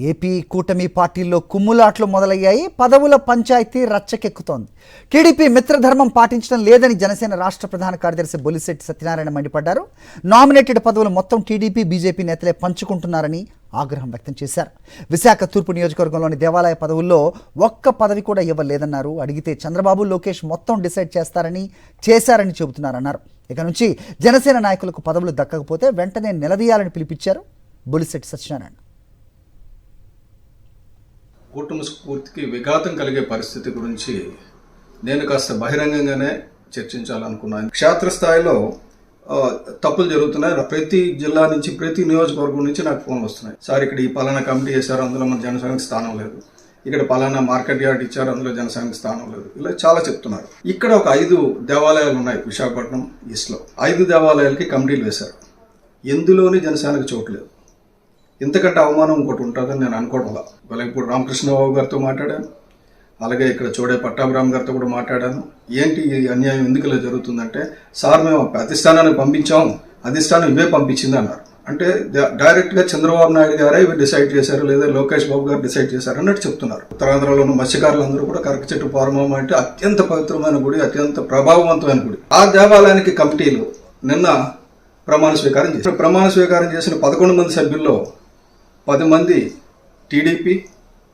AP కూటమి పార్టీల్లో కుమ్ములాట్లు మొదలయ్యాయి. పదవుల పంచాయతీ రచ్చకెక్కుతోంది. టీడీపీ మిత్రధర్మం పాటించడం లేదని జనసేన రాష్ట్ర ప్రధాన కార్యదర్శి బొలిశెట్టి సత్యనారాయణ మండిపడ్డారు. నామినేటెడ్ పదవులు మొత్తం టీడీపీ బీజేపీ నేతలే పంచుకుంటున్నారని ఆగ్రహం వ్యక్తం చేశారు. విశాఖ తూర్పు నియోజకవర్గంలోని దేవాలయ పదవుల్లో ఒక్క పదవి కూడా ఇవ్వలేదన్నారు. అడిగితే చంద్రబాబు లోకేష్ మొత్తం డిసైడ్ చేశారని చెబుతున్నారన్నారు. ఇక నుంచి జనసేన నాయకులకు పదవులు దక్కకపోతే వెంటనే నిలదీయాలని పిలిపించారు బొలిశెట్టి సత్యనారాయణ. కుటుంబ స్ఫూర్తికి విఘాతం కలిగే పరిస్థితి గురించి నేను కాస్త బహిరంగంగానే చర్చించాలనుకున్నాను. క్షేత్రస్థాయిలో తప్పులు జరుగుతున్నాయి. ప్రతి జిల్లా నుంచి, ప్రతి నియోజకవర్గం నుంచి నాకు ఫోన్లు వస్తున్నాయి. సార్, ఇక్కడ ఈ పలానా కమిటీ చేశారు, అందులో మన జనసేనకి స్థానం లేదు. ఇక్కడ పలానా మార్కెట్ యార్డ్ ఇచ్చారు, అందులో జనసేనకి స్థానం లేదు. ఇలా చాలా చెప్తున్నారు. ఇక్కడ ఒక 5 దేవాలయాలు ఉన్నాయి విశాఖపట్నం ఈస్ట్లో. 5 దేవాలయాలకి కమిటీలు వేశారు. ఎందులోని జనసేనకి చోటు లేదు. ఇంతకంటే అవమానం ఇంకోటి ఉంటుందని నేను అనుకోవడంలా. ఇప్పుడు రామకృష్ణబాబు గారితో మాట్లాడాను, అలాగే ఇక్కడ చోడే పట్టాభిరామ్ గారితో కూడా మాట్లాడాను. ఏంటి ఈ అన్యాయం ఎందుకు ఇలా జరుగుతుందంటే, సార్ మేము అధిష్టానానికి పంపించాం, అధిష్టానం ఇవే పంపించింది అన్నారు. అంటే డైరెక్ట్గా చంద్రబాబు నాయుడు గారే ఇవి డిసైడ్ చేశారు, లేదా లోకేష్ బాబు గారు డిసైడ్ చేశారు అన్నట్టు చెప్తున్నారు. ఉత్తరాంధ్రలోని మత్స్యకారులందరూ కూడా కరక చెట్టు పౌర్ణమి అంటే అత్యంత పవిత్రమైన గుడి, అత్యంత ప్రభావవంతమైన గుడి. ఆ దేవాలయానికి కమిటీలు నిన్న ప్రమాణ స్వీకారం చేశారు. ప్రమాణ స్వీకారం చేసిన 11 మంది సభ్యుల్లో 10 మంది టీడీపీ,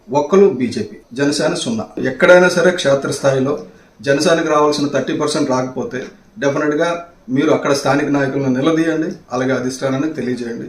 ఒక్కరు బీజేపీ, జనసేన 0. ఎక్కడైనా సరే క్షేత్రస్థాయిలో జనసేనకు రావాల్సిన 30% రాకపోతే డెఫినెట్గా మీరు అక్కడ స్థానిక నాయకులను నిలదీయండి, అలాగే అధిష్టానానికి తెలియజేయండి.